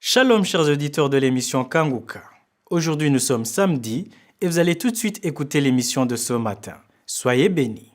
Shalom chers auditeurs de l'émission Kanguka. Aujourd'hui nous sommes samedi et vous allez tout de suite écouter l'émission de ce matin. Soyez bénis.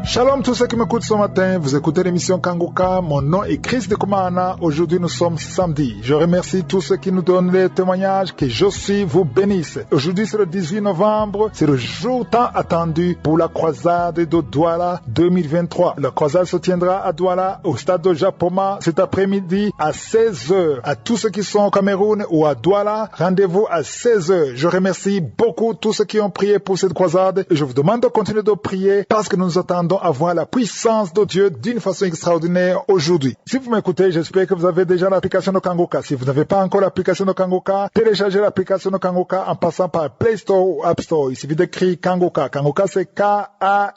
Shalom tous ceux qui m'écoutent ce matin, vous écoutez l'émission Kanguka, mon nom est Chris de Kumana, aujourd'hui nous sommes samedi. Je remercie tous ceux qui nous donnent les témoignages, que Josué vous bénisse. Aujourd'hui c'est le 18 novembre, c'est le jour tant attendu pour la croisade de Douala 2023. La croisade se tiendra à Douala, au stade de Japoma, cet après-midi à 16h. À tous ceux qui sont au Cameroun ou à Douala, rendez-vous à 16h. Je remercie beaucoup tous ceux qui ont prié pour cette croisade et je vous demande de continuer de prier parce que nous attendons à voir la puissance de Dieu d'une façon extraordinaire aujourd'hui. Si vous m'écoutez, j'espère que vous avez déjà l'application de Kanguka. Si vous n'avez pas encore l'application de Kanguka, téléchargez l'application de Kanguka en passant par Play Store ou App Store. Il suffit d'écrire Kanguka. Kanguka, c'est K-A-N-G-U-K-A.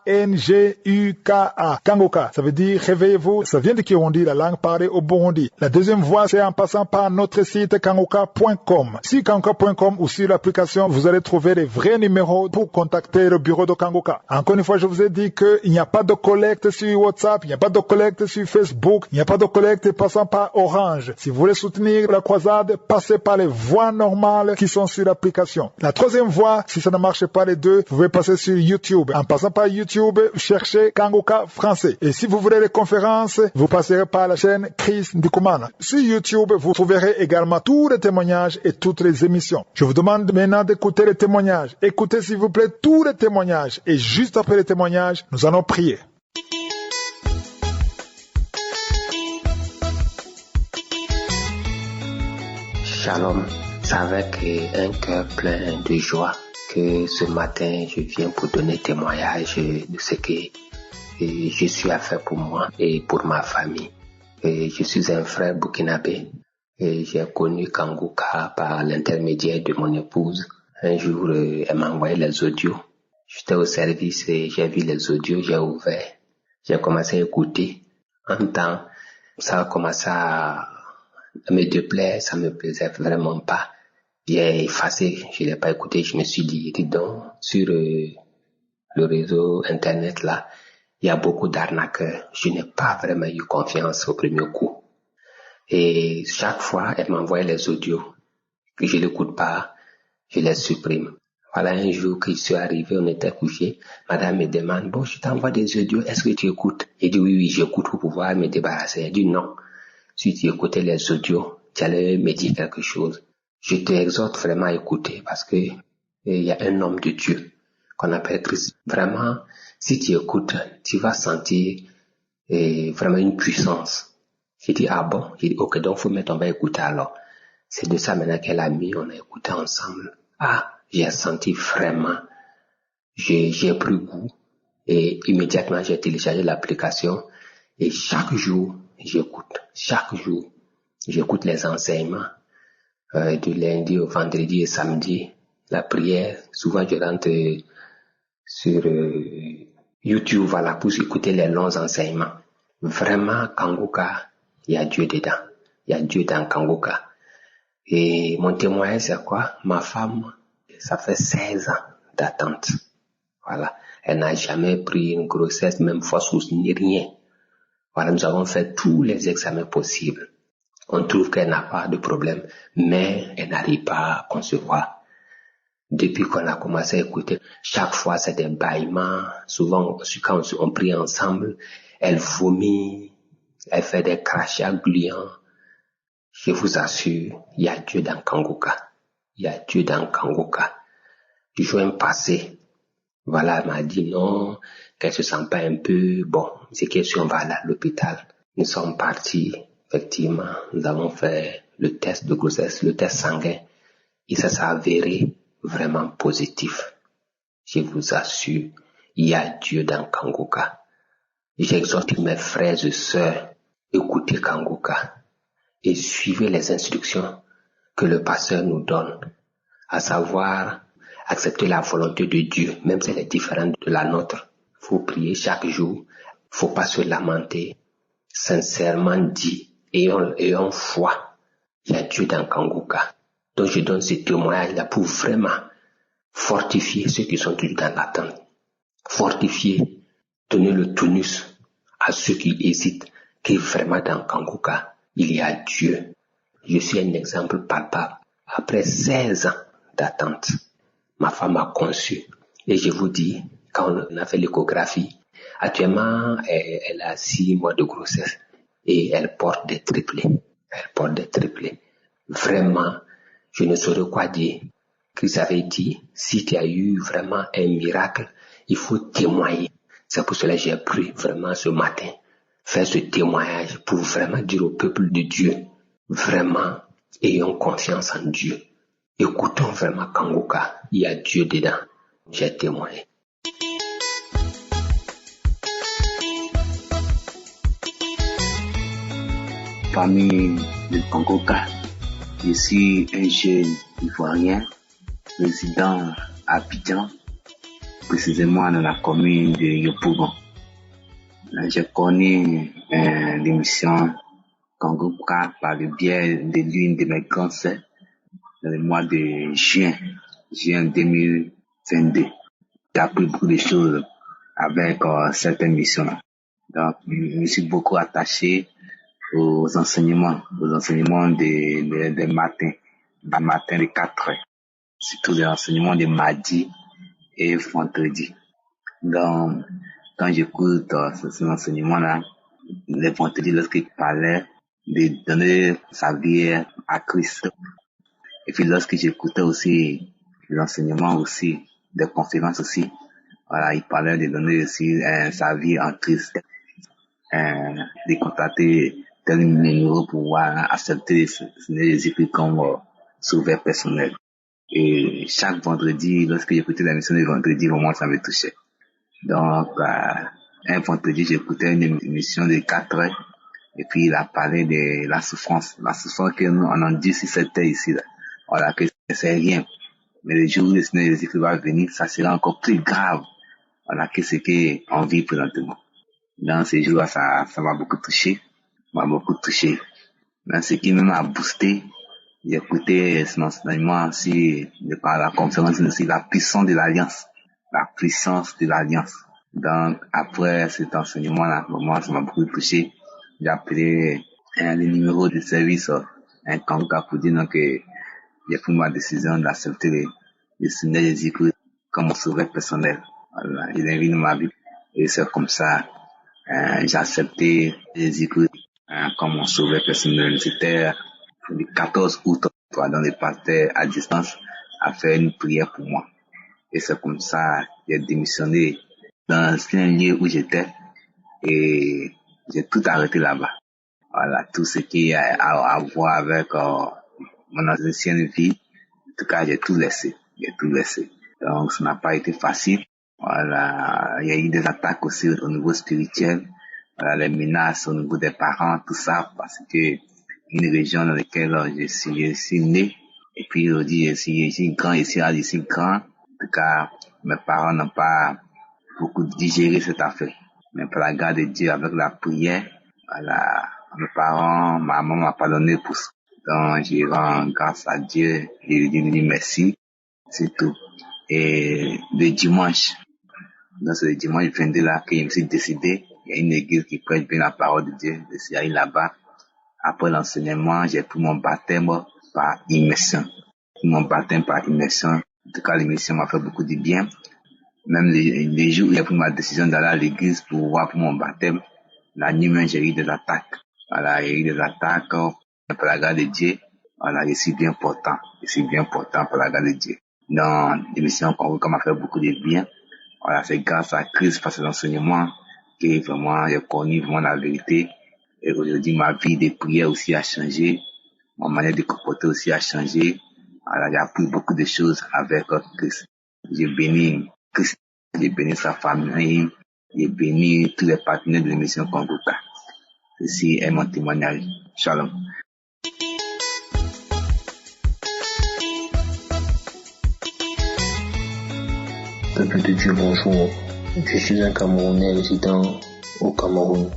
Kanguka, ça veut dire réveillez-vous. Ça vient de Kirundi, la langue parlée au Burundi. La deuxième voie, c'est en passant par notre site kanguka.com. Sur kanguka.com ou sur l'application, vous allez trouver les vrais numéros pour contacter le bureau de Kanguka. Encore une fois, je vous ai dit qu'il n'y a pas de collecte sur WhatsApp, il n'y a pas de collecte sur Facebook, il n'y a pas de collecte passant par Orange. Si vous voulez soutenir la croisade, passez par les voies normales qui sont sur l'application. La troisième voie, si ça ne marche pas les deux, vous pouvez passer sur YouTube. En passant par YouTube, cherchez Kanguka français. Et si vous voulez les conférences, vous passerez par la chaîne Chris Ndikumana. Sur YouTube, vous trouverez également tous les témoignages et toutes les émissions. Je vous demande maintenant d'écouter les témoignages. Écoutez s'il vous plaît tous les témoignages. Et juste après les témoignages, nous allons prier. Shalom, c'est avec un cœur plein de joie que ce matin je viens pour donner témoignage de ce que Jésus a fait pour moi et pour ma famille. Je suis un frère burkinabé et j'ai connu Kanguka par l'intermédiaire de mon épouse. Un jour, elle m'a envoyé les audios. J'étais au service et j'ai vu les audios, j'ai ouvert. J'ai commencé à écouter. En temps, ça a commencé à me déplaire, ça me plaisait vraiment pas. J'ai effacé, je l'ai pas écouté, je me suis dit, dis donc, sur le réseau internet là, il y a beaucoup d'arnaqueurs. Je n'ai pas vraiment eu confiance au premier coup. Et chaque fois, elle m'envoyait les audios. Que je l'écoute pas, je les supprime. Voilà, un jour que je suis arrivé, on était couché. Madame me demande, bon, je t'envoie des audios, est-ce que tu écoutes? J'ai dit oui, j'écoute pour pouvoir me débarrasser. Elle dit non. Si tu écoutais les audios, tu allais me dire quelque chose. Je t'exhorte vraiment à écouter parce que il y a un homme de Dieu qu'on appelle Christ. Vraiment, si tu écoutes, tu vas sentir vraiment une puissance. J'ai dit ah bon? J'ai dit ok, donc faut mettre, on va écouter alors. C'est de ça maintenant qu'elle a mis, on a écouté ensemble. Ah, j'ai senti vraiment, j'ai pris goût et immédiatement j'ai téléchargé l'application et chaque jour j'écoute les enseignements du lundi au vendredi et samedi, la prière. Souvent je rentre sur YouTube voilà, pour écouter les longs enseignements. Vraiment Kanguka, il y a Dieu dedans, il y a Dieu dans Kanguka. Et mon témoignage c'est quoi? Ma femme, ça fait 16 ans d'attente. Voilà. Elle n'a jamais pris une grossesse, même fausse ni rien. Voilà, nous avons fait tous les examens possibles. On trouve qu'elle n'a pas de problème, mais elle n'arrive pas à concevoir. Depuis qu'on a commencé à écouter, chaque fois c'est des bâillements. Souvent, quand on prie ensemble, elle vomit, elle fait des crachats gluants. Je vous assure, il y a Dieu dans Kanguka. Il y a Dieu dans Kanguka. Du juin passé, voilà, elle m'a dit non, qu'elle se sent pas un peu, bon, c'est question, on va aller à l'hôpital. Nous sommes partis, effectivement, nous avons fait le test de grossesse, le test sanguin, et ça s'est avéré vraiment positif. Je vous assure, il y a Dieu dans Kanguka. J'exhorte mes frères et sœurs, écoutez Kanguka et suivez les instructions que le pasteur nous donne, à savoir accepter la volonté de Dieu, même si elle est différente de la nôtre. Faut prier chaque jour, faut pas se lamenter, sincèrement dit, ayons foi. Il y a Dieu dans Kanguka. Donc je donne ce témoignage-là pour vraiment fortifier ceux qui sont toujours dans l'attente. Fortifier, donner le tonus à ceux qui hésitent, que vraiment dans Kanguka, il y a Dieu. Je suis un exemple palpable. Après 16 ans d'attente, ma femme a conçu. Et je vous dis, quand on a fait l'échographie, actuellement, elle a 6 mois de grossesse et elle porte des triplés. Elle porte des triplés. Vraiment, je ne saurais quoi dire. Chris avait dit, si tu as eu vraiment un miracle, il faut témoigner. C'est pour cela que j'ai pris vraiment ce matin, faire ce témoignage pour vraiment dire au peuple de Dieu, vraiment, ayons confiance en Dieu. Écoutons vraiment Kanguka, il y a Dieu dedans. J'ai témoigné. Famille de Kanguka. Je suis un jeune Ivoirien, résident à Abidjan, précisément dans la commune de Yopougon. J'ai connu l'émission Kanguka par le biais de l'une de mes grandes sœurs dans le mois de juin 2022. J'ai appris beaucoup de choses avec cette émission-là. Donc, je me suis beaucoup attaché aux enseignements des matins, des matins de 4 heures, surtout les enseignements de mardi et vendredi. Donc, quand j'écoute ces enseignements-là, les vendredis, lorsqu'il parlait de donner sa vie à Christ, et puis lorsque j'écoutais aussi l'enseignement aussi, des conférences aussi, voilà, il parlait de donner aussi sa vie en Christ, de contacter tel numéro pour pouvoir accepter le Seigneur Jésus-Christ comme sauveur personnel. Et chaque vendredi, lorsque j'écoutais la mission de vendredi, vraiment ça me touchait. Donc, un vendredi, j'écoutais une émission de 4 heures, et puis il a parlé de la souffrance que nous, on en dit si c'était ici, là. Voilà, que c'est rien. Mais le jour où le Seigneur Jésus-Christ va venir, ça sera encore plus grave. Voilà, que ce qu'on vit présentement. Dans ces jours-là, ça m'a beaucoup touché. Mais ce qui m'a boosté, j'ai écouté son enseignement aussi, par la conférence aussi, la puissance de l'Alliance. Donc, après cet enseignement-là, moi, ça m'a beaucoup touché. J'ai appelé le numéro de service, un Kanguka pour dire que j'ai pris ma décision d'accepter le Seigneur Jésus-Christ comme mon sauveur personnel. Voilà, il est venu dans ma vie. Et c'est comme ça, j'ai accepté Jésus-Christ comme mon sauveur personnel. C'était le 14 août, dans le pasteur à distance a fait une prière pour moi. Et c'est comme ça, j'ai démissionné dans l'ancien lieu où j'étais et j'ai tout arrêté là-bas. Voilà, tout ce qui a à voir avec mon ancienne vie, en tout cas, j'ai tout laissé. Donc, ça n'a pas été facile. Voilà, il y a eu des attaques aussi au niveau spirituel. Voilà, les menaces au niveau des parents, tout ça, parce que une région dans laquelle je suis né, et puis aujourd'hui, je suis grand ici. En tout cas, mes parents n'ont pas beaucoup digéré cette affaire. Mais par la grâce de Dieu, avec la prière, voilà, mes parents, ma maman m'a pardonné pour ça. Donc, je rends grâce à Dieu et je dis merci, c'est tout. Et le dimanche, donc c'est le dimanche 22 là que je me suis décidé, il y a une église qui prêche bien la parole de Dieu, je suis allé là-bas. Après l'enseignement, j'ai pris mon baptême par immersion. En tout cas, l'immersion m'a fait beaucoup de bien. Même les jours où j'ai pris ma décision d'aller à l'église pour voir pour mon baptême, la nuit même, j'ai eu des attaques. Voilà, il y a eu des attaques par la grâce de Dieu. Voilà, je suis bien portant par la grâce de Dieu. Dans l'émission Kanguka m'a fait beaucoup de bien. Voilà, c'est grâce à Christ, par ses enseignements, que vraiment j'ai connu vraiment la vérité. Et aujourd'hui, ma vie de prière aussi a changé. Mon manière de comporter aussi a changé. Voilà, j'ai appris beaucoup de choses avec Christ. J'ai béni Christ, j'ai béni sa famille, j'ai béni tous les partenaires de l'émission Kanguka. Ceci est mon témoignage. Shalom. Peuple de Dieu, bonjour. Je suis un Camerounais résident au Cameroun.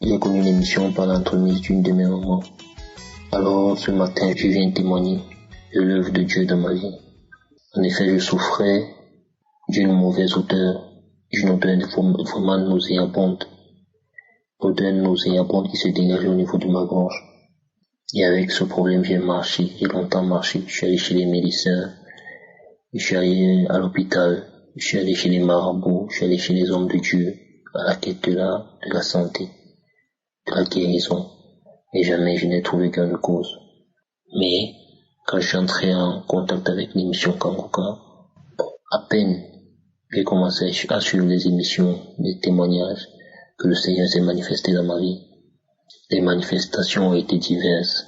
J'ai connu l'émission par l'entremise d'une de mes mamans. Alors, ce matin, je viens témoigner de l'œuvre de Dieu dans ma vie. En effet, je souffrais d'une mauvaise odeur vraiment nauséabonde. odeur nauséabonde qui se dégageait au niveau de ma gorge. Et avec ce problème, j'ai longtemps marché. Je suis allé chez les médecins, je suis allé à l'hôpital, je suis allé chez les marabouts, je suis allé chez les hommes de Dieu, à la quête de la santé, de la guérison. Et jamais je n'ai trouvé gain de cause. Mais, quand je suis entré en contact avec l'émission Kangoka, à peine j'ai commencé à suivre les émissions, les témoignages, que le Seigneur s'est manifesté dans ma vie. Les manifestations ont été diverses,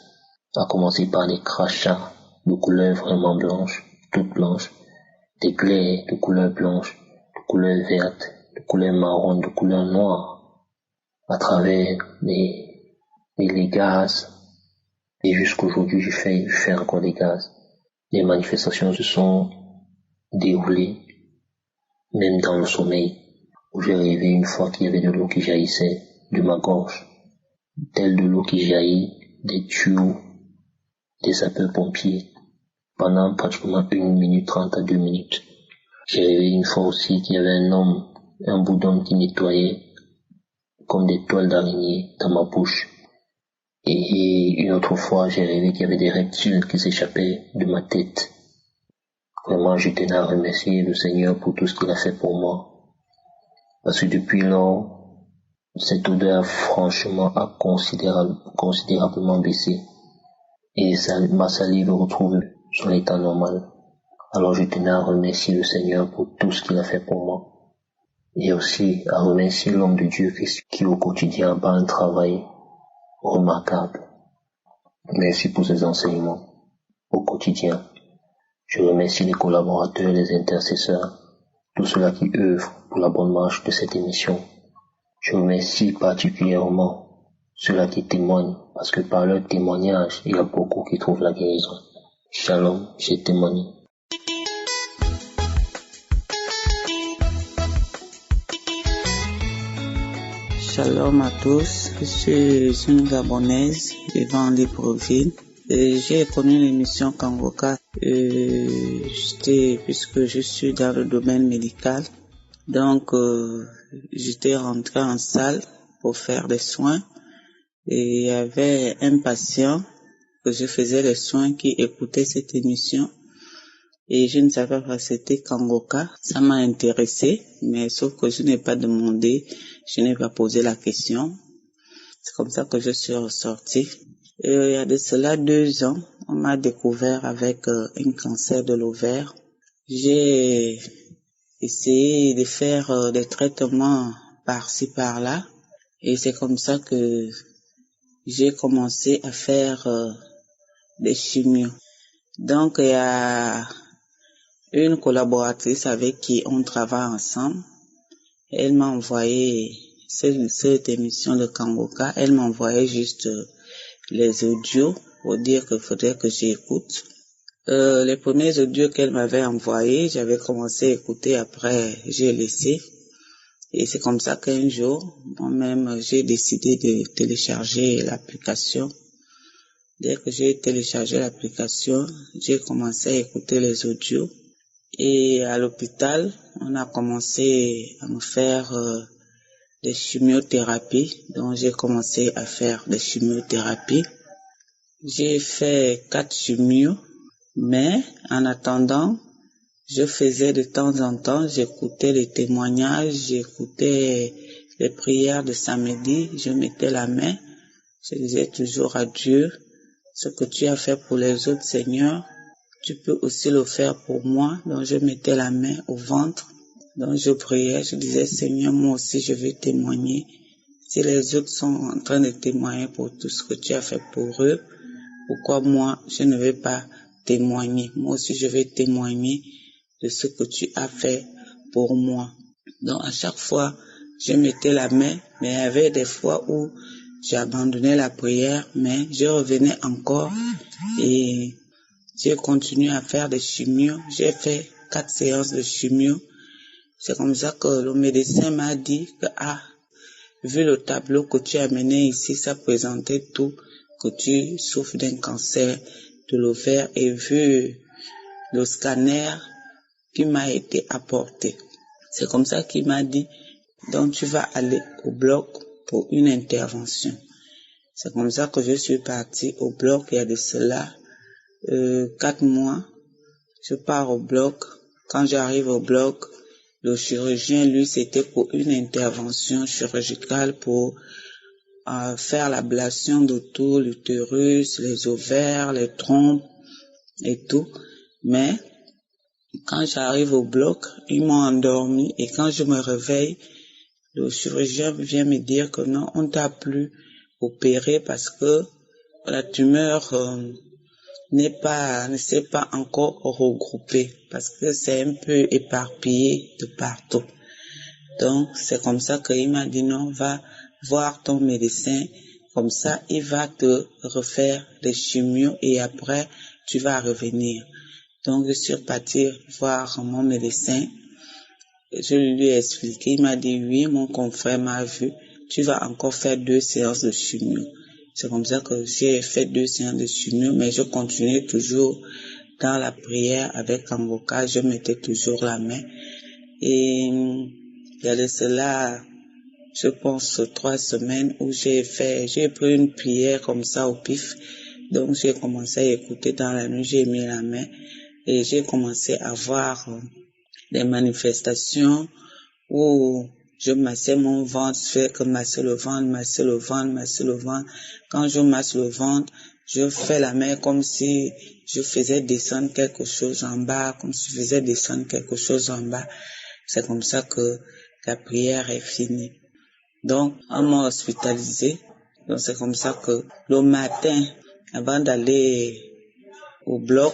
à commencer par des crachats de couleur vraiment blanche, toutes blanches, des glaies de couleur blanche, de couleur verte, de couleur marron, de couleur noire, à travers les gaz. Et jusqu'aujourd'hui, je fais encore des gaz. Les manifestations se sont déroulées, même dans le sommeil, où j'ai rêvé une fois qu'il y avait de l'eau qui jaillissait de ma gorge, telle de l'eau qui jaillit des tuyaux des sapeurs-pompiers pendant pratiquement 1 minute 30 à 2 minutes. J'ai rêvé une fois aussi qu'il y avait un bout d'homme qui nettoyait comme des toiles d'araignée dans ma bouche. Et une autre fois, j'ai rêvé qu'il y avait des reptiles qui s'échappaient de ma tête. Vraiment, je tenais à remercier le Seigneur pour tout ce qu'il a fait pour moi. Parce que depuis lors, cette odeur, franchement, a considérablement baissé. Et ma salive retrouve son état normal. Alors je tenais à remercier le Seigneur pour tout ce qu'il a fait pour moi. Et aussi à remercier l'homme de Dieu qui au quotidien bat un travail remarquable. Merci pour ces enseignements au quotidien. Je remercie les collaborateurs, les intercesseurs, tous ceux-là qui œuvrent pour la bonne marche de cette émission. Je remercie particulièrement ceux-là qui témoignent, parce que par leur témoignage, il y a beaucoup qui trouvent la guérison. Shalom, j'ai témoigné. Shalom à tous, je suis une Gabonaise vivant en Libreville. J'ai connu l'émission Kangoka puisque je suis dans le domaine médical. Donc, j'étais rentré en salle pour faire des soins et il y avait un patient que je faisais les soins qui écoutait cette émission et je ne savais pas c'était Kangoka. Ça m'a intéressé, mais sauf que je n'ai pas demandé, je n'ai pas posé la question. C'est comme ça que je suis ressortie. Et il y a de cela 2 ans, on m'a découvert avec un cancer de l'ovaire. J'ai essayé de faire des traitements par-ci par-là et c'est comme ça que j'ai commencé à faire des chimios. Donc il y a une collaboratrice avec qui on travaille ensemble. Elle m'a envoyé cette émission de Kangoka. Elle m'a envoyé juste les audios pour dire qu'il faudrait que j'écoute. Les premiers audios qu'elle m'avait envoyés, j'avais commencé à écouter, après j'ai laissé. Et c'est comme ça qu'un jour, moi-même, j'ai décidé de télécharger l'application. Dès que j'ai téléchargé l'application, j'ai commencé à écouter les audios. Et à l'hôpital, on a commencé à me faire des chimiothérapies. Donc j'ai commencé à faire des chimiothérapies. J'ai fait 4 chimios, mais en attendant, je faisais de temps en temps, j'écoutais les témoignages, j'écoutais les prières de samedi, je mettais la main, je disais toujours à Dieu, ce que tu as fait pour les autres, Seigneur, tu peux aussi le faire pour moi. Donc je mettais la main au ventre, donc je priais, je disais, Seigneur, moi aussi je veux témoigner. Si les autres sont en train de témoigner pour tout ce que tu as fait pour eux, pourquoi moi je ne vais pas témoigner? Moi aussi je vais témoigner de ce que tu as fait pour moi. Donc à chaque fois, je mettais la main, mais il y avait des fois où j'abandonnais la prière, mais je revenais encore et j'ai continué à faire des chimios. J'ai fait 4 séances de chimio. C'est comme ça que le médecin m'a dit que, vu le tableau que tu as mené ici, ça présentait tout, que tu souffres d'un cancer de l'ovaire, et vu le scanner qui m'a été apporté. C'est comme ça qu'il m'a dit, donc tu vas aller au bloc pour une intervention. C'est comme ça que je suis partie au bloc il y a de cela 4 mois. Je pars au bloc. Quand j'arrive au bloc, le chirurgien, lui, c'était pour une intervention chirurgicale pour faire l'ablation de tout l'utérus, les ovaires, les trompes et tout. Mais quand j'arrive au bloc, ils m'ont endormi et quand je me réveille, le chirurgien vient me dire que non, on t'a plus opéré parce que la tumeur ne s'est pas encore regroupée parce que c'est un peu éparpillé de partout. Donc, c'est comme ça qu'il m'a dit non, va voir ton médecin, comme ça, il va te refaire les chimios et après, tu vas revenir. Donc, je suis partie voir mon médecin. Je lui ai expliqué, il m'a dit oui, mon confrère m'a vu, tu vas encore faire 2 séances de chimio. C'est comme ça que j'ai fait 2 séances de chimio, mais je continuais toujours dans la prière avec Kangoka, je mettais toujours la main. Et il y a de cela, je pense 3 semaines où j'ai pris une prière comme ça au pif. Donc j'ai commencé à écouter dans la nuit, j'ai mis la main et j'ai commencé à voir des manifestations où je massais mon ventre, je fais que masser le ventre. Quand je masse le ventre, je fais la main comme si je faisais descendre quelque chose en bas, C'est comme ça que la prière est finie. Donc, on m'a hospitalisé. Donc, c'est comme ça que le matin, avant d'aller au bloc,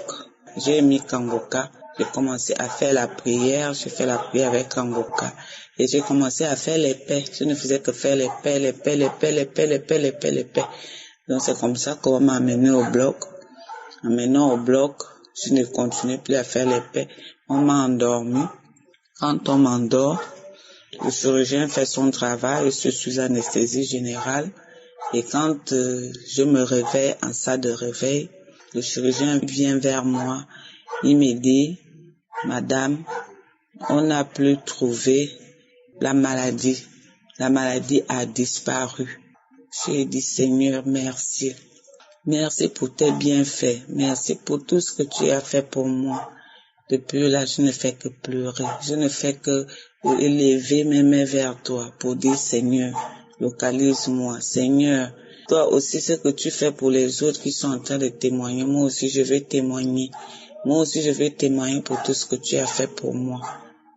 j'ai mis Kangoka. J'ai commencé à faire la prière. J'ai fait la prière avec Kangoka. Et j'ai commencé à faire les paix. Je ne faisais que faire les paix. Donc, c'est comme ça qu'on m'a amené au bloc. En menant au bloc, je ne continuais plus à faire les paix. On m'a endormi. Quand on m'endort, le chirurgien fait son travail, je suis sous anesthésie générale. Et quand je me réveille en salle de réveil, le chirurgien vient vers moi. Il me dit, Madame, on n'a plus trouvé la maladie. La maladie a disparu. J'ai dit, Seigneur, merci. Merci pour tes bienfaits. Merci pour tout ce que tu as fait pour moi. Depuis là, je ne fais que pleurer. Je ne fais que élever mes mains vers toi pour dire, Seigneur, localise-moi. Seigneur, toi aussi, ce que tu fais pour les autres qui sont en train de témoigner, moi aussi, je vais témoigner. Moi aussi, je vais témoigner pour tout ce que tu as fait pour moi.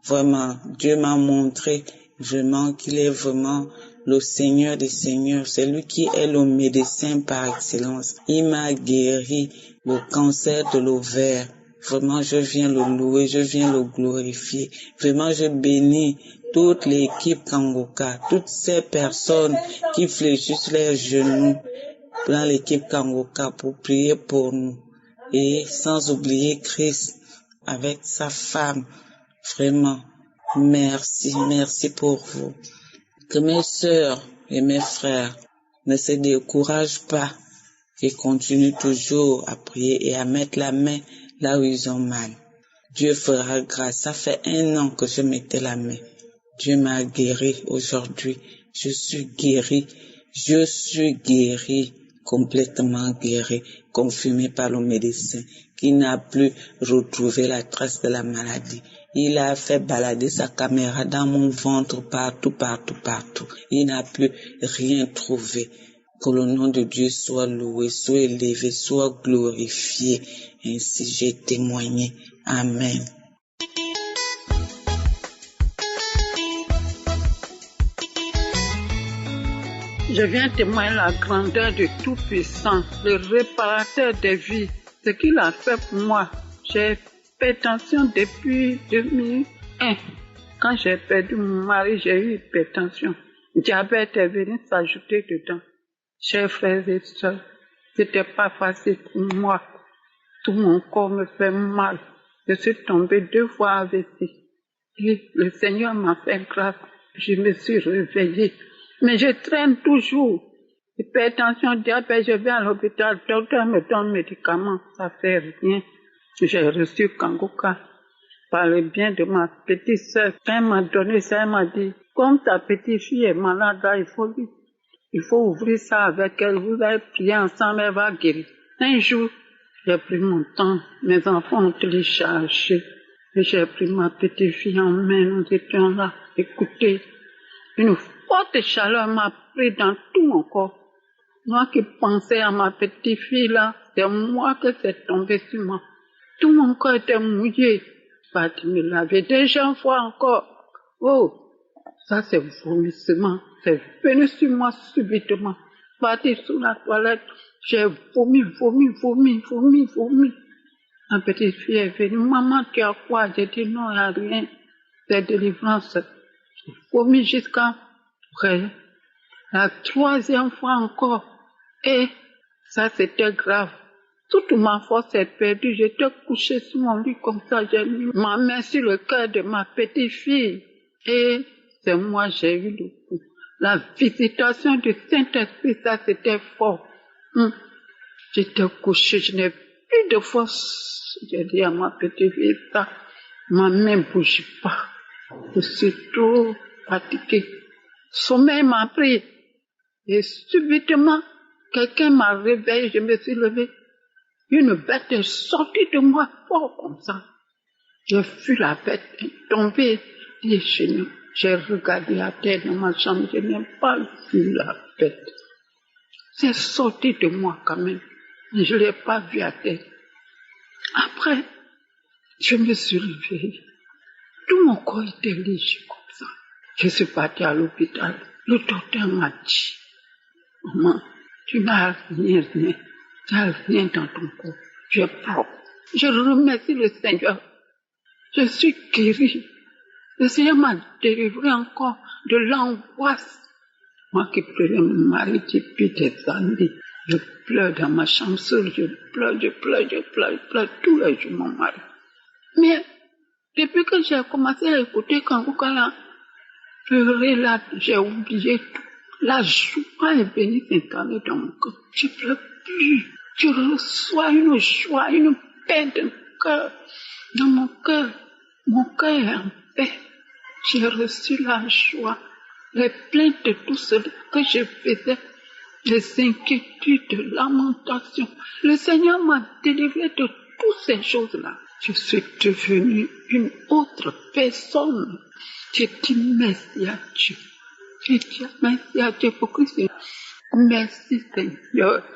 Vraiment, Dieu m'a montré vraiment qu'il est vraiment le Seigneur des Seigneurs. C'est lui qui est le médecin par excellence. Il m'a guéri le cancer de l'ovaire. Vraiment, je viens le louer, je viens le glorifier. Vraiment, je bénis toute l'équipe Kangoka, toutes ces personnes qui fléchissent leurs genoux dans l'équipe Kangoka pour prier pour nous. Et sans oublier Christ avec sa femme. Vraiment, merci pour vous. Que mes sœurs et mes frères ne se découragent pas et continuent toujours à prier et à mettre la main là où ils ont mal. Dieu fera grâce. Ça fait 1 an que je mettais la main. Dieu m'a guéri aujourd'hui. Je suis guéri, complètement guéri, confirmé par le médecin qui n'a plus retrouvé la trace de la maladie. Il a fait balader sa caméra dans mon ventre partout. Il n'a plus rien trouvé. Que le nom de Dieu soit loué, soit élevé, soit glorifié. Ainsi j'ai témoigné. Amen. Je viens témoigner la grandeur du Tout-Puissant, le réparateur des vies, ce qu'il a fait pour moi. J'ai hypertension depuis 2001. Quand j'ai perdu mon mari, j'ai eu hypertension. Diabète est venu s'ajouter dedans. Chers frères et sœurs, c'était pas facile pour moi. Tout mon corps me fait mal. Je suis tombée 2 fois avec lui. Et le Seigneur m'a fait grâce. Je me suis réveillée. Mais je traîne toujours. Hypertension, diabète, je vais à l'hôpital, le docteur me donne médicaments, ça fait rien. J'ai reçu Kangoka par le bien de ma petite sœur. Quand elle m'a donné ça, elle m'a dit, comme ta petite fille est malade, là, il faut lui Il faut ouvrir ça avec elle. Vous allez prier ensemble, elle va guérir. Un jour, j'ai pris mon temps. Mes enfants ont téléchargé. Et j'ai pris ma petite fille en main. Nous étions là, écoutez. Une forte chaleur m'a pris dans tout mon corps. Moi qui pensais à ma petite fille là, c'est moi que c'est tombé sur moi. Tout mon corps était mouillé. Parti me laver. Déjà une fois encore. Oh, ça c'est vomissement. C'est venu sur moi subitement. Parti sous la toilette. J'ai vomi. Ma petite fille est venue. Maman, tu as quoi? J'ai dit non, il n'y a rien. C'est délivrance. J'ai vomi jusqu'à après. La troisième fois encore. Et ça c'était grave. Toute ma force est perdue. J'étais couchée sur mon lit comme ça. J'ai mis ma main sur le cœur de ma petite fille. Et c'est moi, j'ai eu le coup. La visitation du Saint-Esprit, ça c'était fort. J'étais couchée, je n'ai plus de force. J'ai dit à ma petite fille, ça, ma main ne bouge pas. Je suis trop fatiguée. Sommeil m'a pris. Et subitement, quelqu'un m'a réveillée, je me suis levée. Une bête est sortie de moi fort comme ça. J'ai vu la bête tomber des genoux. J'ai regardé à terre dans ma chambre, je n'ai pas vu la bête. C'est sorti de moi quand même. Mais je ne l'ai pas vu à terre. Après, je me suis réveillée. Tout mon corps était léger comme ça. Je suis partie à l'hôpital. Le docteur m'a dit, maman, tu n'as rien. Tu n'as rien dans ton corps. Tu es propre. Je remercie le Seigneur. Je suis guérie. Le Seigneur m'a délivré encore de l'angoisse. Moi qui pleurais mon mari depuis des années. Je pleure dans ma chambre seule. Je pleure tous les jours mon mari. Mais depuis que j'ai commencé à écouter Kanguka là, pleurer là, j'ai oublié tout. La joie est venue s'incarner dans mon cœur. Je ne pleure plus. Je reçois une joie, une paix de cœur. Dans mon cœur, mon cœur est en paix. J'ai reçu la joie. Les plaintes de tout ce que je faisais, les inquiétudes, lamentations. Le Seigneur m'a délivré de toutes ces choses-là. Je suis devenue une autre personne. J'ai dit merci à Dieu. J'ai dit merci à Dieu pour Christ. Merci Seigneur,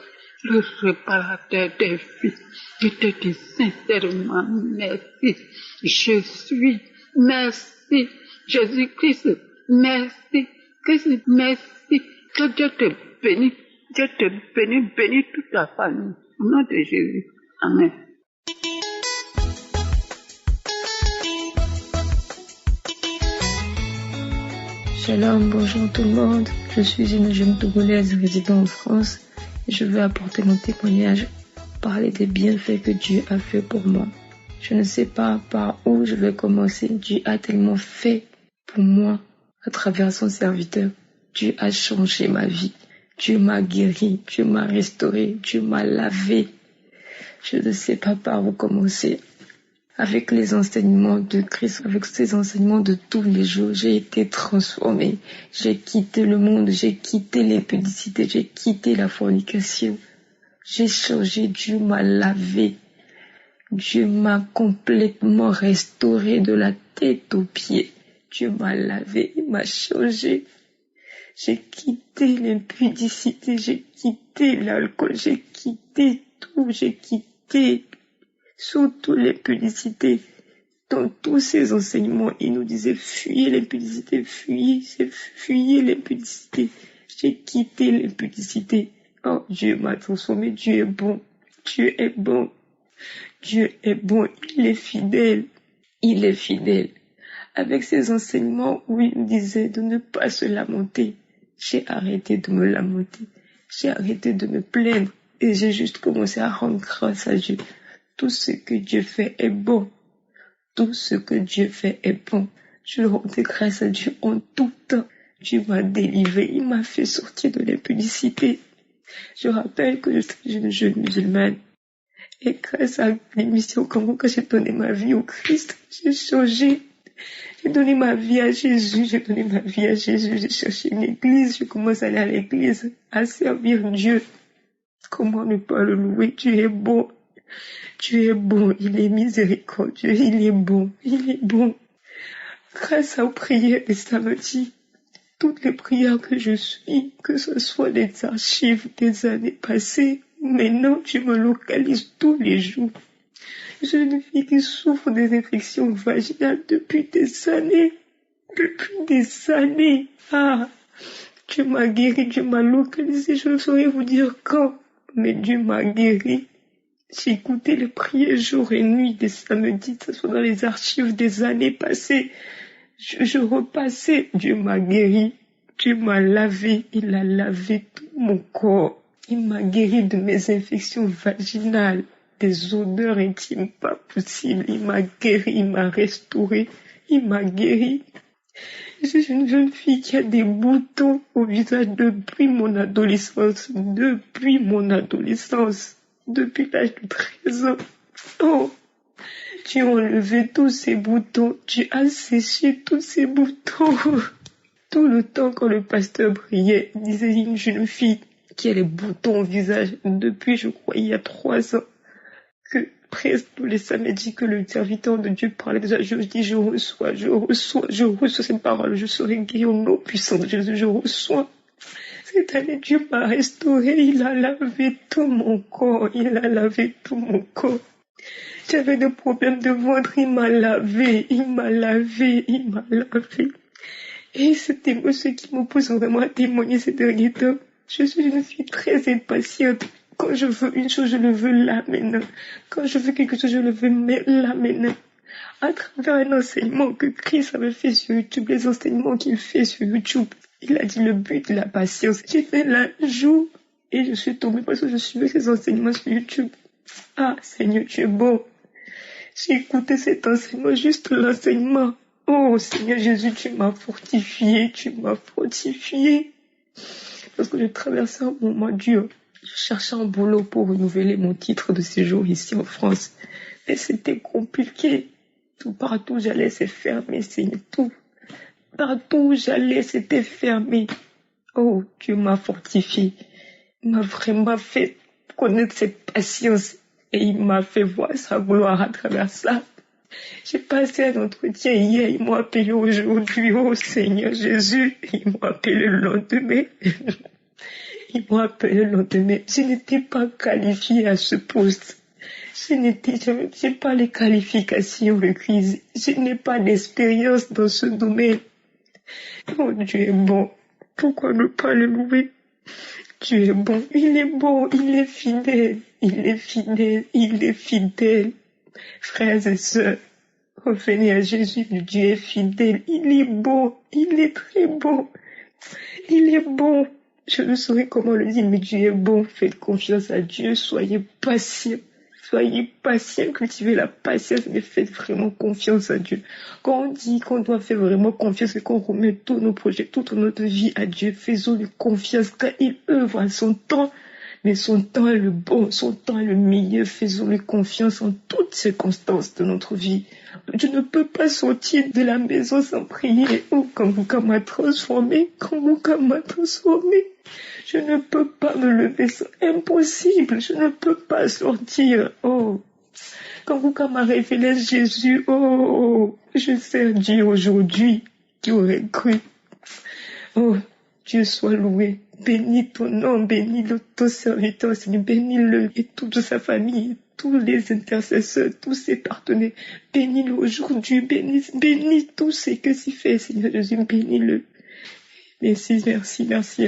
le réparateur des vies. Je te dis sincèrement merci. Je suis merci. Jésus-Christ, merci. Christ, merci. Que Dieu te bénisse. Dieu te bénisse, bénis toute ta famille. Au nom de Jésus. Amen. Shalom, bonjour tout le monde. Je suis une jeune Togolaise résidant en France et je veux apporter mon témoignage, parler des bienfaits que Dieu a fait pour moi. Je ne sais pas par où je vais commencer. Dieu a tellement fait pour moi à travers son serviteur. Dieu a changé ma vie. Dieu m'a guéri. Dieu m'a restauré. Dieu m'a lavé. Je ne sais pas par où commencer. Avec les enseignements de Christ, avec ces enseignements de tous les jours, j'ai été transformée. J'ai quitté le monde, j'ai quitté l'impudicité, j'ai quitté la fornication. J'ai changé, Dieu m'a lavé. Dieu m'a complètement restauré de la tête aux pieds. Dieu m'a lavé, il m'a changé. J'ai quitté l'impudicité, j'ai quitté l'alcool, j'ai quitté tout, j'ai quitté surtout l'impudicité. Dans tous ces enseignements, il nous disait fuyez l'impudicité, fuyez l'impudicité. J'ai quitté l'impudicité. Oh, Dieu m'a transformé, Dieu est bon, Dieu est bon, Dieu est bon, il est fidèle, il est fidèle. Avec ces enseignements où il nous disait de ne pas se lamenter, j'ai arrêté de me lamenter, j'ai arrêté de me plaindre et j'ai juste commencé à rendre grâce à Dieu. Tout ce que Dieu fait est bon. Tout ce que Dieu fait est bon. Je rendais grâce à Dieu en tout temps. Dieu m'a délivré, il m'a fait sortir de l'impudicité. Je rappelle que je suis une jeune musulmane. Et grâce à l'émission Kanguka, j'ai donné ma vie au Christ. J'ai changé. J'ai donné ma vie à Jésus, j'ai donné ma vie à Jésus, j'ai cherché une église, je commence à aller à l'église, à servir Dieu. Comment ne pas le louer? Tu es bon, il est miséricordieux, il est bon, il est bon. Grâce aux prières des samedis, toutes les prières que je suis, que ce soit des archives des années passées, maintenant tu me localises tous les jours. Je suis une fille qui souffre des infections vaginales depuis des années. Ah, Dieu m'a guéri, Dieu m'a localisé, je ne saurais vous dire quand, mais Dieu m'a guéri. J'ai écouté les prières jour et nuit des samedis, que ce soit dans les archives des années passées. Je repassais, Dieu m'a guéri, Dieu m'a lavé, il a lavé tout mon corps. Il m'a guéri de mes infections vaginales, des odeurs intimes pas possibles. Il m'a guéri, il m'a restauré, il m'a guéri. Je suis une jeune fille qui a des boutons au visage depuis mon adolescence, depuis l'âge de 13 ans. Oh, tu as enlevé tous ces boutons, tu as séché tous ces boutons. Tout le temps quand le pasteur priait, il disait une jeune fille qui a les boutons au visage depuis, je crois, il y a 3 ans, que presque tous les samedis que le serviteur de Dieu parlait déjà, je dis, je reçois cette parole, je serai guéri au nom puissant de Jésus, je reçois. Cette année, Dieu m'a restauré, il a lavé tout mon corps, J'avais des problèmes de ventre, il m'a lavé. Et c'est ce qui me pousse vraiment à témoigner ces derniers temps. Je suis une fille très impatiente. Quand je veux une chose, je le veux là maintenant. Quand je veux quelque chose, je le veux là maintenant. À travers un enseignement que Chris avait fait sur YouTube, les enseignements qu'il fait sur YouTube, il a dit le but de la patience. J'ai fait là jour et je suis tombée parce que je suivais ces enseignements sur YouTube. Ah, Seigneur, tu es bon. J'ai écouté cet enseignement, juste l'enseignement. Oh, Seigneur Jésus, tu m'as fortifié. Parce que je traversais un moment dur. Je cherchais un boulot pour renouveler mon titre de séjour ici en France. Mais c'était compliqué. Partout où j'allais, c'est fermé, Seigneur. Partout où j'allais, c'était fermé. Oh, Dieu m'a fortifié. Il m'a vraiment fait connaître cette patience. Et il m'a fait voir sa gloire à travers ça. J'ai passé un entretien hier, ils m'ont appelé aujourd'hui, oh Seigneur Jésus, ils m'ont appelé le lendemain. Je n'étais pas qualifiée à ce poste. Je n'ai pas les qualifications requises. Je n'ai pas d'expérience dans ce domaine. Oh, Dieu est bon. Pourquoi ne pas le louer? Dieu est bon, il est fidèle. Frères et sœurs, revenez à Jésus, Dieu est fidèle, il est bon, il est très bon, il est bon. Je ne saurais comment le dire, mais Dieu est bon, faites confiance à Dieu, soyez patient, cultivez la patience, mais faites vraiment confiance à Dieu. Quand on dit qu'on doit faire vraiment confiance et qu'on remet tous nos projets, toute notre vie à Dieu, faisons-lui confiance car il œuvre à son temps. Mais son temps est le bon, son temps est le meilleur. Faisons-lui confiance en toutes circonstances de notre vie. Je ne peux pas sortir de la maison sans prier. Oh, Kanguka m'a transformé. Je ne peux pas me lever, c'est impossible. Je ne peux pas sortir. Oh, Kanguka m'a révélé Jésus. Oh, je sers Dieu aujourd'hui. Qui aurait cru? Oh, Dieu soit loué. Bénis ton nom, bénis ton serviteur, Seigneur, bénis-le et toute sa famille, tous les intercesseurs, tous ses partenaires. Bénis-le aujourd'hui, bénis tout ce que tu fais, Seigneur Jésus, bénis-le. Merci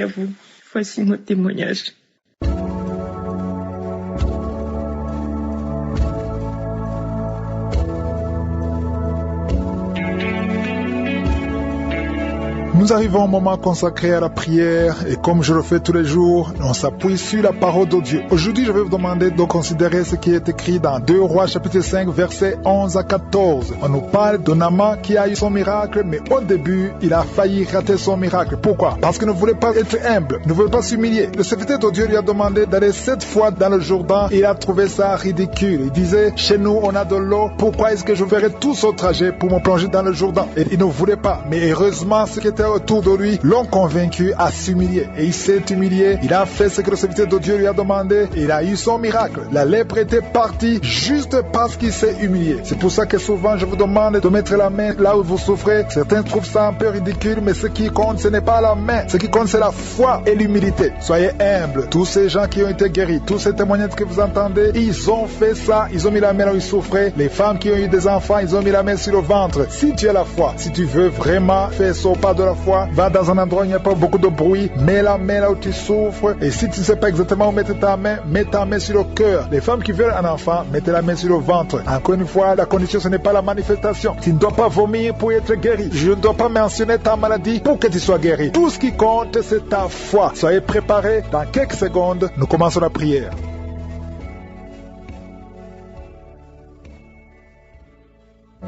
à vous. Voici mon témoignage. Nous Nous arrivons au moment consacré à la prière et comme je le fais tous les jours, on s'appuie sur la parole de Dieu. Aujourd'hui, je vais vous demander de considérer ce qui est écrit dans 2 Rois chapitre 5 versets 11 à 14. On nous parle de Naaman qui a eu son miracle, mais au début, il a failli rater son miracle. Pourquoi? Parce qu'il ne voulait pas être humble, ne voulait pas s'humilier. Le serviteur de Dieu lui a demandé d'aller 7 fois dans le Jourdain et il a trouvé ça ridicule. Il disait, chez nous on a de l'eau, pourquoi est-ce que je ferais tout ce trajet pour me plonger dans le Jourdain? Et il ne voulait pas, mais heureusement ceux qui étaient autour de lui l'ont convaincu à s'humilier. Et il s'est humilié, il a fait ce que le serviteur de Dieu lui a demandé et il a eu son miracle. La lèpre était partie juste parce qu'il s'est humilié. C'est pour ça que souvent je vous demande de mettre la main là où vous souffrez. Certains trouvent ça un peu ridicule, mais ce qui compte ce n'est pas la main, ce qui compte c'est la foi et l'humilité. Soyez humbles. Tous ces gens qui ont été guéris, tous ces témoignages que vous entendez, ils ont fait ça, ils ont mis la main là où ils souffraient. Les femmes qui ont eu des enfants, ils ont mis la main sur le ventre. Si tu as la foi, si tu veux vraiment faire ce pas de la foi, va dans un endroit où il n'y a pas beaucoup de bruit, mets la main là où tu souffres, et si tu ne sais pas exactement où mettre ta main, mets ta main sur le cœur. Les femmes qui veulent un enfant, mettez la main sur le ventre. Encore une fois, la condition ce n'est pas la manifestation. Tu ne dois pas vomir pour être guéri. Je ne dois pas mentionner ta maladie pour que tu sois guéri. Tout ce qui compte c'est ta foi. Soyez préparés, dans quelques secondes, nous commençons la prière.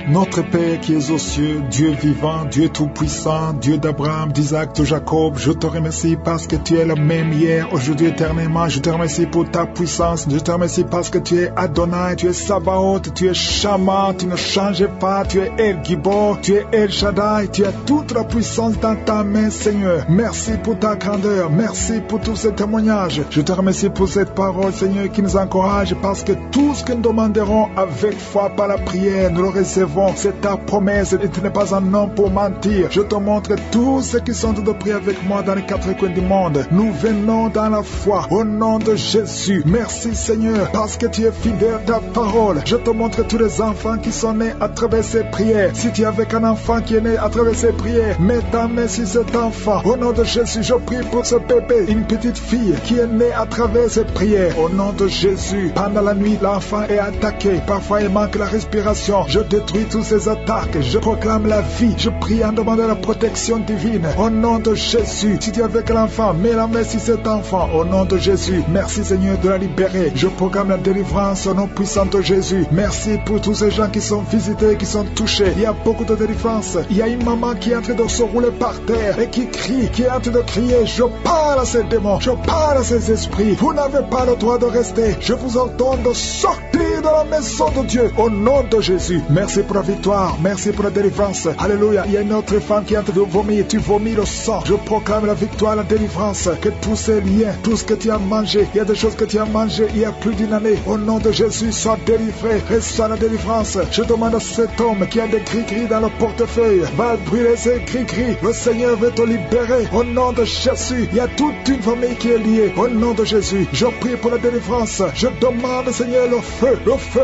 Notre Père qui es aux cieux, Dieu vivant, Dieu tout-puissant, Dieu d'Abraham, d'Isaac, de Jacob, je te remercie parce que tu es le même hier, aujourd'hui, éternellement. Je te remercie pour ta puissance. Je te remercie parce que tu es Adonai, tu es Sabaoth, tu es Shama, tu ne changes pas, tu es El Gibor, tu es El Shaddai, tu as toute la puissance dans ta main, Seigneur. Merci pour ta grandeur, merci pour tous ces témoignages. Je te remercie pour cette parole, Seigneur, qui nous encourage parce que tout ce que nous demanderons avec foi par la prière, nous le recevons. C'est ta promesse et tu n'es pas un homme pour mentir. Je te montre tous ceux qui sont de prier avec moi dans les 4 coins du monde. Nous venons dans la foi au nom de Jésus. Merci Seigneur parce que tu es fidèle à ta parole. Je te montre tous les enfants qui sont nés à travers ces prières. Si tu es avec un enfant qui est né à travers ces prières, mets ta main sur cet enfant. Au nom de Jésus, je prie pour ce bébé, une petite fille qui est née à travers ces prières. Au nom de Jésus, pendant la nuit, l'enfant est attaqué. Parfois, il manque la respiration. Je détruis toutes ces attaques, je proclame la vie, je prie en demandant la protection divine, au nom de Jésus. Si tu es avec l'enfant, mets la main sur cet enfant, au nom de Jésus. Merci Seigneur de la libérer, je proclame la délivrance au nom puissant de Jésus. Merci pour tous ces gens qui sont visités, qui sont touchés. Il y a beaucoup de délivrance. Il y a une maman qui est en train de se rouler par terre et qui crie, qui est en train de crier, je parle à ces démons, je parle à ces esprits, vous n'avez pas le droit de rester, je vous ordonne de sortir de la maison de Dieu, au nom de Jésus. Merci pour la victoire, merci pour la délivrance. Alléluia. Il y a une autre femme qui est en train de vomir, tu vomis le sang. Je proclame la victoire, la délivrance, que tous ces liens, tout ce que tu as mangé, il y a des choses que tu as mangé il y a plus d'une année, au nom de Jésus, sois délivré, reçois la délivrance. Je demande à cet homme qui a des gris-gris dans le portefeuille, va brûler ces gris-gris, le Seigneur veut te libérer, au nom de Jésus. Il y a toute une famille qui est liée, au nom de Jésus. Je prie pour la délivrance, je demande Seigneur le feu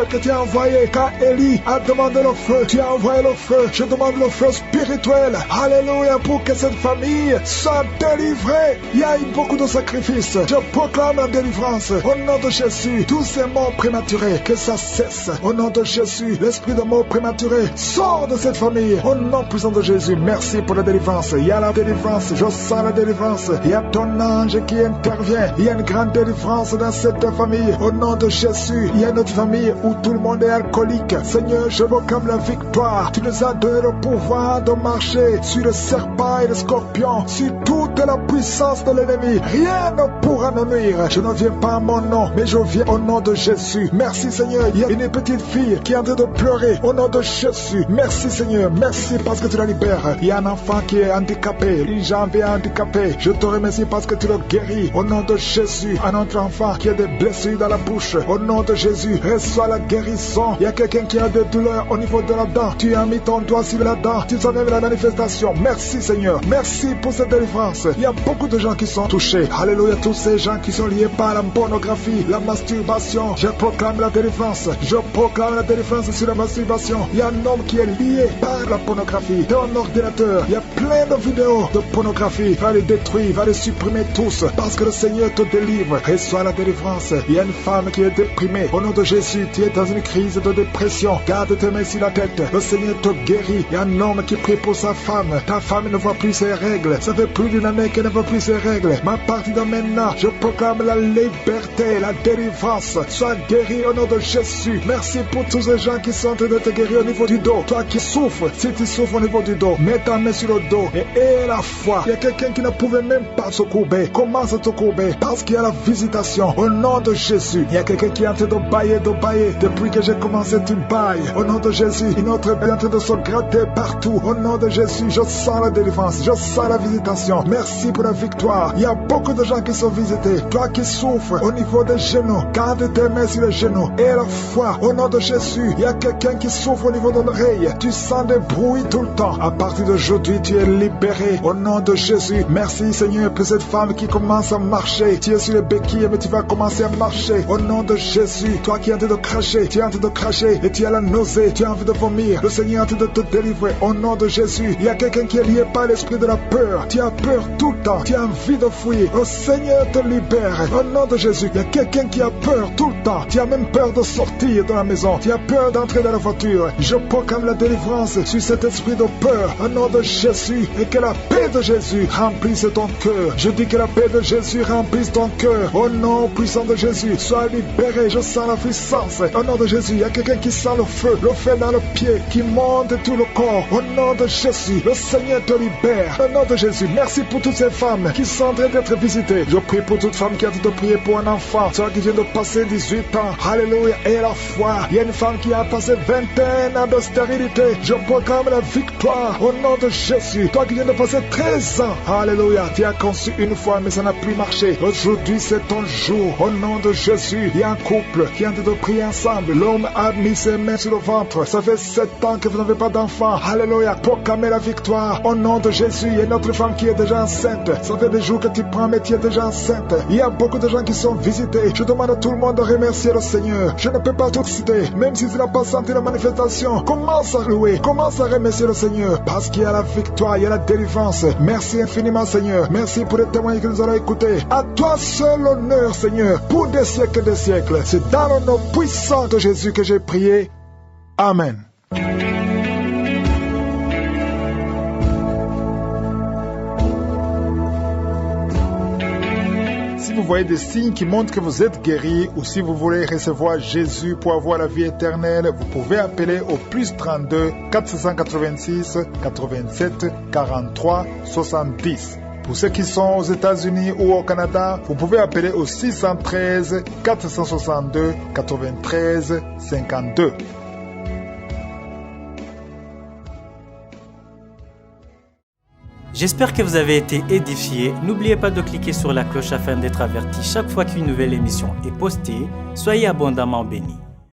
que tu as envoyé quand Élie a demandé le feu, tu as envoyé le feu, je demande le feu spirituel, alléluia, pour que cette famille soit délivrée. Il y a eu beaucoup de sacrifices, je proclame la délivrance, au nom de Jésus. Tous ces morts prématurés, que ça cesse, au nom de Jésus. L'esprit de mort prématuré sort de cette famille, au nom puissant de Jésus. Merci pour la délivrance, il y a la délivrance, je sens la délivrance, il y a ton ange qui intervient, il y a une grande délivrance dans cette famille, au nom de Jésus. Il y a notre famille où tout le monde est alcoolique, Seigneur, je proclame la victoire. Tu nous as donné le pouvoir de marcher sur le serpent et le scorpion, sur toute la puissance de l'ennemi. Rien ne pourra nous nuire. Je ne viens pas à mon nom, mais je viens au nom de Jésus. Merci Seigneur. Il y a une petite fille qui est en train de pleurer au nom de Jésus. Merci Seigneur. Merci parce que tu la libères. Il y a un enfant qui est handicapé, une jambe est handicapée. Je te remercie parce que tu le guéris au nom de Jésus. Un autre enfant qui a des blessures dans la bouche, au nom de Jésus, reçois la guérison. Il y a quelqu'un qui a des douleurs au niveau de la dent. Tu as mis ton doigt sur la dent, tu sens même la manifestation. Merci Seigneur, merci pour cette délivrance. Il y a beaucoup de gens qui sont touchés. Alléluia, tous ces gens qui sont liés par la pornographie, la masturbation. Je proclame la délivrance, je proclame la délivrance sur la masturbation. Il y a un homme qui est lié par la pornographie. Dans un ordinateur, il y a plein de vidéos de pornographie. Va les détruire, va les supprimer tous, parce que le Seigneur te délivre. Reçois la délivrance. Il y a une femme qui est déprimée. Au nom de Jésus, Jésus, tu es dans une crise de dépression. Garde tes mains sur la tête. Le Seigneur te guérit. Il y a un homme qui prie pour sa femme. Ta femme ne voit plus ses règles. Ça fait plus d'une année qu'elle ne voit plus ses règles. Mais à partir de maintenant, je proclame la liberté, la délivrance. Sois guéri au nom de Jésus. Merci pour tous ces gens qui sont en train de te guérir au niveau du dos. Toi qui souffres, si tu souffres au niveau du dos, mets ta main sur le dos et aie la foi. Il y a quelqu'un qui ne pouvait même pas se courber. Commence à te courber parce qu'il y a la visitation au nom de Jésus. Il y a quelqu'un qui est en train de bailler. Depuis que j'ai commencé, tu bailles. Au nom de Jésus, une autre est en train de se gratter partout. Au nom de Jésus, je sens la délivrance. Je sens la visitation. Merci pour la victoire. Il y a beaucoup de gens qui sont visités. Toi qui souffres au niveau des genoux, garde tes mains sur les genoux et la foi. Au nom de Jésus, il y a quelqu'un qui souffre au niveau de l'oreille. Tu sens des bruits tout le temps. À partir d'aujourd'hui, tu es libéré. Au nom de Jésus, merci Seigneur pour cette femme qui commence à marcher. Tu es sur les béquilles, mais tu vas commencer à marcher. Au nom de Jésus, toi qui es en train de cracher, tu es en train de cracher et tu as la nausée, tu as envie de vomir. Le Seigneur est en train de te délivrer. Au nom de Jésus, il y a quelqu'un qui est lié par l'esprit de la peur. Tu as peur tout le temps. Tu as envie de fuir. Le Seigneur te libère. Au nom de Jésus, il y a quelqu'un qui a peur tout le temps. Tu as même peur de sortir de la maison. Tu as peur d'entrer dans la voiture. Je proclame la délivrance sur cet esprit de peur. Au nom de Jésus, et que la paix de Jésus remplisse ton cœur. Je dis que la paix de Jésus remplisse ton cœur. Au nom puissant de Jésus, sois libéré. Je sens la puissance. Au nom de Jésus, il y a quelqu'un qui sent le feu dans le pied, qui monte tout le corps. Au nom de Jésus, le Seigneur te libère. Au nom de Jésus, merci pour toutes ces femmes qui sont en train d'être visitées. Je prie pour toute femme qui a tout prié pour un enfant, toi qui viens de passer 18 ans. Alléluia, et la foi. Il y a une femme qui a passé 21 ans de stérilité. Je proclame la victoire au nom de Jésus. Toi qui viens de passer 13 ans. Alléluia, tu as conçu une fois, mais ça n'a plus marché. Aujourd'hui, c'est ton jour. Au nom de Jésus, il y a un couple qui est en train de prier ensemble. L'homme a mis ses mains sur le ventre. Ça fait 7 ans que vous n'avez pas d'enfant. Alléluia, proclamez la victoire. Au nom de Jésus, il y a une autre femme qui est déjà enceinte. Ça fait des jours que tu prends, mais tu es déjà enceinte. Il y a beaucoup de gens qui sont visités. Je demande à tout le monde de remercier le Seigneur. Je ne peux pas tout citer. Même si tu n'as pas senti la manifestation, commence à louer. Commence à remercier le Seigneur. Parce qu'il y a la victoire, il y a la délivrance. Merci infiniment, Seigneur. Merci pour les témoignages que nous allons écouter. À toi seul l'honneur, Seigneur, pour des siècles et des siècles. C'est dans le nom puissant de Jésus que j'ai prié. Amen. Si vous voyez des signes qui montrent que vous êtes guéri ou si vous voulez recevoir Jésus pour avoir la vie éternelle, vous pouvez appeler au plus 32 486 87 43 70. Pour ceux qui sont aux États-Unis ou au Canada, vous pouvez appeler au 613 462 93 52. J'espère que vous avez été édifiés. N'oubliez pas de cliquer sur la cloche afin d'être averti chaque fois qu'une nouvelle émission est postée. Soyez abondamment bénis.